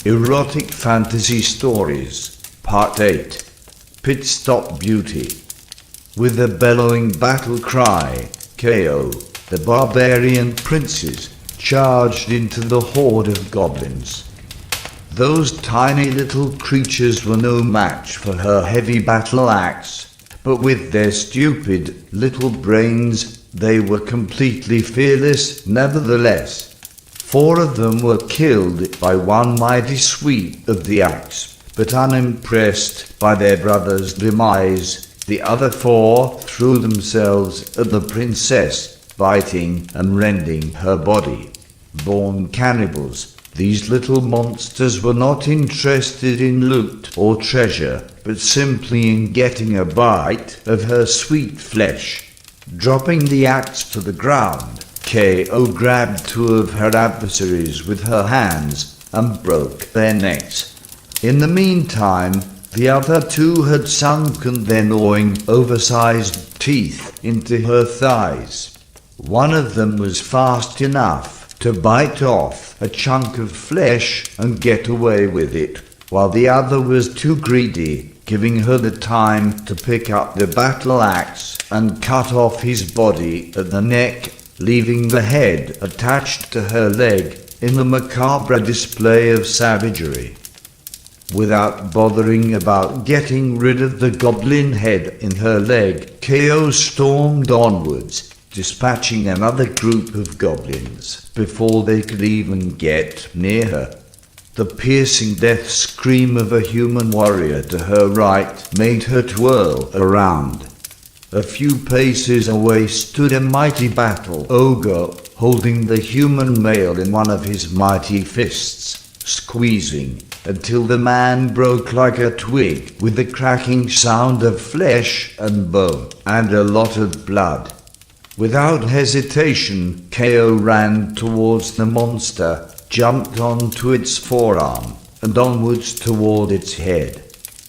Erotic Fantasy Stories, Part 8. Pit Stop Beauty. With a bellowing battle cry, KO, the Barbarian Princess, charged into the horde of goblins. Those tiny little creatures were no match for her heavy battle axe, but with their stupid little brains, they were completely fearless nevertheless. 4 of them were killed by one mighty sweep of the axe, but unimpressed by their brother's demise, the other 4 threw themselves at the princess, biting and rending her body. Born cannibals, these little monsters were not interested in loot or treasure, but simply in getting a bite of her sweet flesh. Dropping the axe to the ground, KO grabbed 2 of her adversaries with her hands and broke their necks. In the meantime, the other 2 had sunken their gnawing, oversized teeth into her thighs. One of them was fast enough to bite off a chunk of flesh and get away with it, while the other was too greedy, giving her the time to pick up the battle axe and cut off his body at the neck, leaving the head attached to her leg in a macabre display of savagery. Without bothering about getting rid of the goblin head in her leg, KO stormed onwards, dispatching another group of goblins before they could even get near her. The piercing death scream of a human warrior to her right made her twirl around. A few paces away stood a mighty battle ogre, holding the human male in one of his mighty fists, squeezing until the man broke like a twig with the cracking sound of flesh and bone and a lot of blood. Without hesitation, KO ran towards the monster, jumped onto its forearm, and onwards toward its head.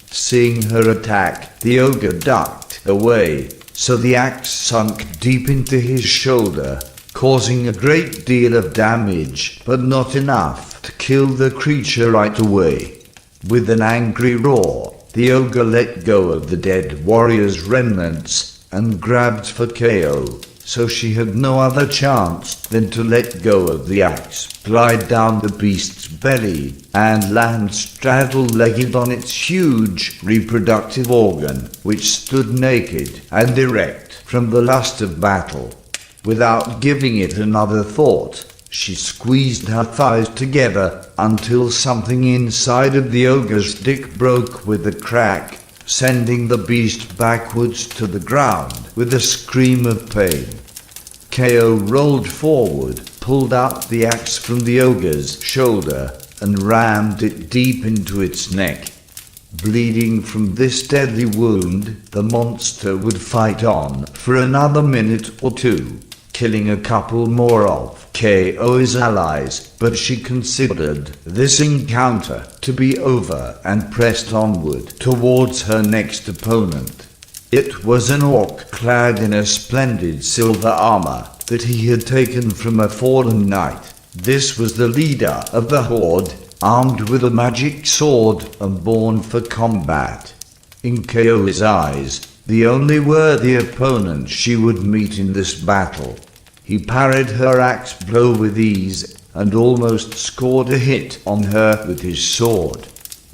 Seeing her attack, the ogre ducked away, so the axe sunk deep into his shoulder, causing a great deal of damage, but not enough to kill the creature right away. With an angry roar, the ogre let go of the dead warrior's remnants and grabbed for KO, so she had no other chance than to let go of the axe, glide down the beast's belly, and land straddle-legged on its huge reproductive organ, which stood naked and erect from the lust of battle. Without giving it another thought, she squeezed her thighs together until something inside of the ogre's dick broke with a crack, sending the beast backwards to the ground with a scream of pain. KO rolled forward, pulled out the axe from the ogre's shoulder, and rammed it deep into its neck. Bleeding from this deadly wound, the monster would fight on for another minute or 2, killing a couple more of KO's allies, but she considered this encounter to be over and pressed onward towards her next opponent. It was an orc clad in a splendid silver armor that he had taken from a fallen knight. This was the leader of the horde, armed with a magic sword and born for combat. In KO's eyes, the only worthy opponent she would meet in this battle. He parried her axe blow with ease and almost scored a hit on her with his sword.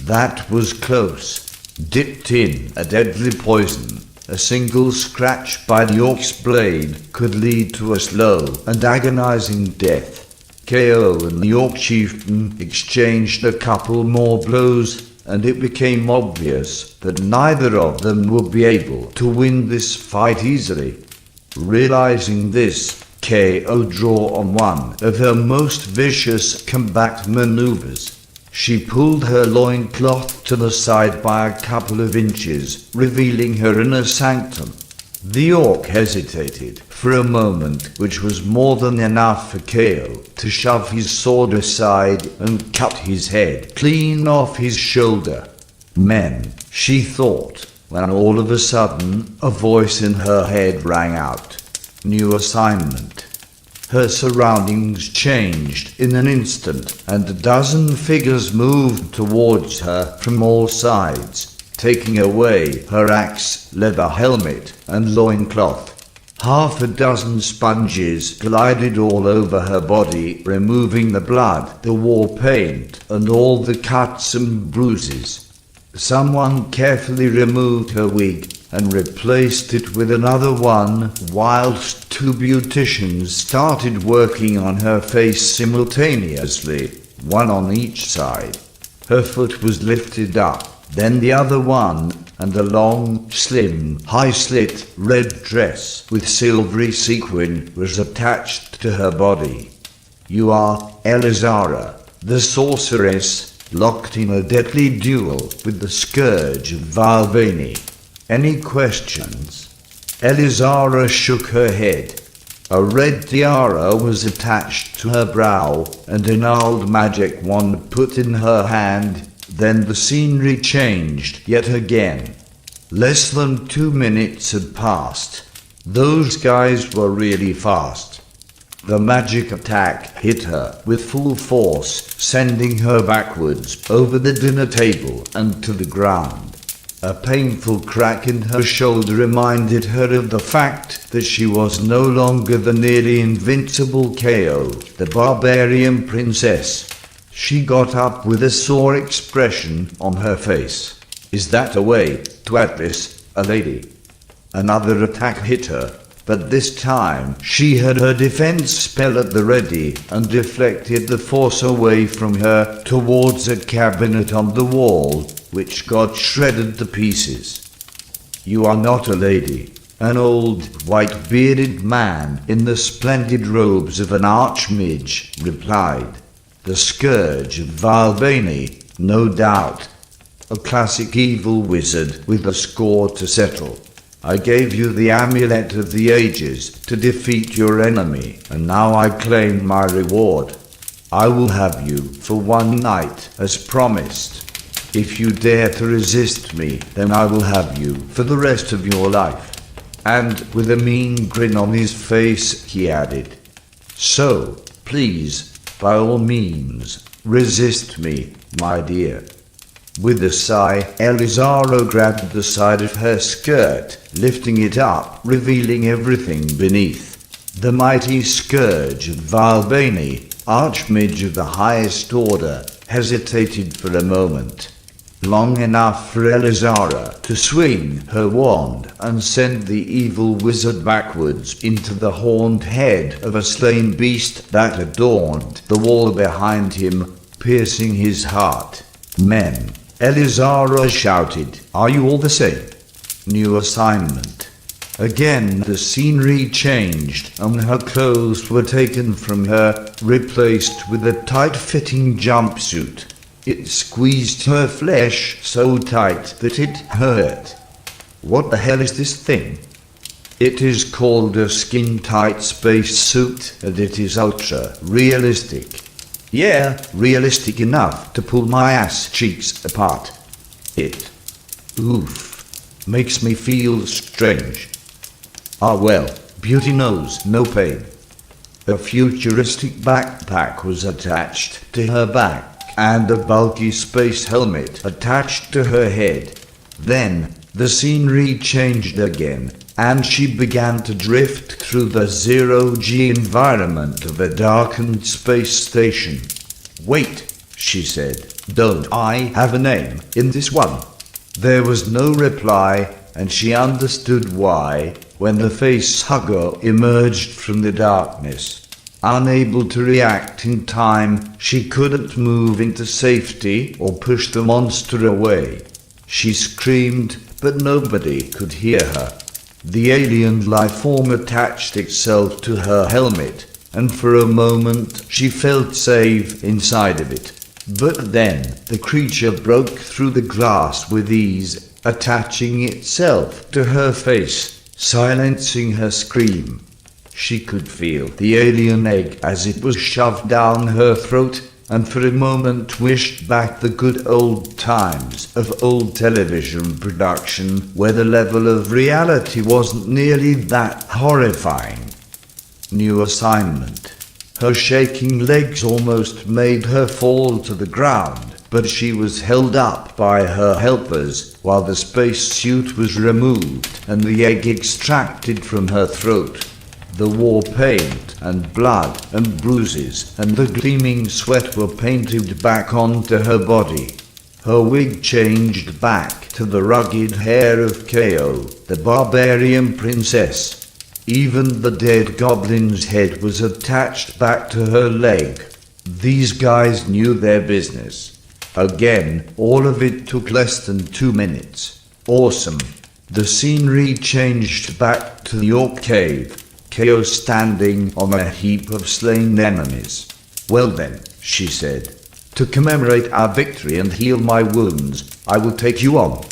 That was close. Dipped in a deadly poison, a single scratch by the orc's blade could lead to a slow and agonizing death. KO and the orc chieftain exchanged a couple more blows, and it became obvious that neither of them would be able to win this fight easily. Realizing this, KO drew on one of her most vicious combat maneuvers. She pulled her loincloth to the side by a couple of inches, revealing her inner sanctum. The orc hesitated for a moment, which was more than enough for KO to shove his sword aside and cut his head clean off his shoulder. Men, she thought, when all of a sudden a voice in her head rang out. New assignment. Her surroundings changed in an instant, and a dozen figures moved towards her from all sides, taking away her axe, leather helmet, and loincloth. Half a dozen sponges glided all over her body, removing the blood, the war paint, and all the cuts and bruises. Someone carefully removed her wig and replaced it with another one, whilst two beauticians started working on her face simultaneously, one on each side. Her foot was lifted up, then the other one, and a long, slim, high-slit red dress with silvery sequin was attached to her body. You are Elizara, the sorceress, locked in a deadly duel with the scourge of Valvani. Any questions? Elizara shook her head. A red tiara was attached to her brow, and an old magic wand put in her hand. Then the scenery changed yet again. Less than 2 minutes had passed. Those guys were really fast. The magic attack hit her with full force, sending her backwards over the dinner table and to the ground. A painful crack in her shoulder reminded her of the fact that she was no longer the nearly invincible KO, the Barbarian Princess. She got up with a sore expression on her face. Is that a way to address a lady? Another attack hit her, but this time she had her defense spell at the ready and deflected the force away from her towards a cabinet on the wall, which got shredded to pieces. You are not a lady. An old, white-bearded man in the splendid robes of an archmage replied. The scourge of Valvani, no doubt. A classic evil wizard with a score to settle. I gave you the amulet of the ages to defeat your enemy, and now I claim my reward. I will have you for one night, as promised. If you dare to resist me, then I will have you for the rest of your life. And with a mean grin on his face, he added, So, please, by all means, resist me, my dear. With a sigh, Elizara grabbed the side of her skirt, lifting it up, revealing everything beneath. The mighty scourge of Valvani, archmage of the highest order, hesitated for a moment. Long enough for Elizara to swing her wand and send the evil wizard backwards into the horned head of a slain beast that adorned the wall behind him, piercing his heart. Men, Elizara shouted, Are you all the same? New assignment. Again the scenery changed, and her clothes were taken from her, replaced with a tight-fitting jumpsuit. It squeezed her flesh so tight that it hurt. What the hell is this thing? It is called a skin-tight space suit, and it is ultra-realistic. Yeah, realistic enough to pull my ass cheeks apart. It, oof, makes me feel strange. Ah well, beauty knows no pain. A futuristic backpack was attached to her back, and a bulky space helmet attached to her head. Then, the scenery changed again, and she began to drift through the zero-G environment of a darkened space station. Wait, she said, don't I have a name in this one? There was no reply, and she understood why, when the face hugger emerged from the darkness. Unable to react in time, she couldn't move into safety or push the monster away. She screamed, but nobody could hear her. The alien life form attached itself to her helmet, and for a moment she felt safe inside of it. But then the creature broke through the glass with ease, attaching itself to her face, silencing her scream. She could feel the alien egg as it was shoved down her throat, and for a moment wished back the good old times of old television production, where the level of reality wasn't nearly that horrifying. New assignment. Her shaking legs almost made her fall to the ground, but she was held up by her helpers while the spacesuit was removed and the egg extracted from her throat. The war paint and blood and bruises and the gleaming sweat were painted back onto her body. Her wig changed back to the rugged hair of KO, the Barbarian Princess. Even the dead goblin's head was attached back to her leg. These guys knew their business. Again, all of it took less than 2 minutes. Awesome. The scenery changed back to the Orc Cave, KO standing on a heap of slain enemies. Well then, she said, to commemorate our victory and heal my wounds, I will take you on.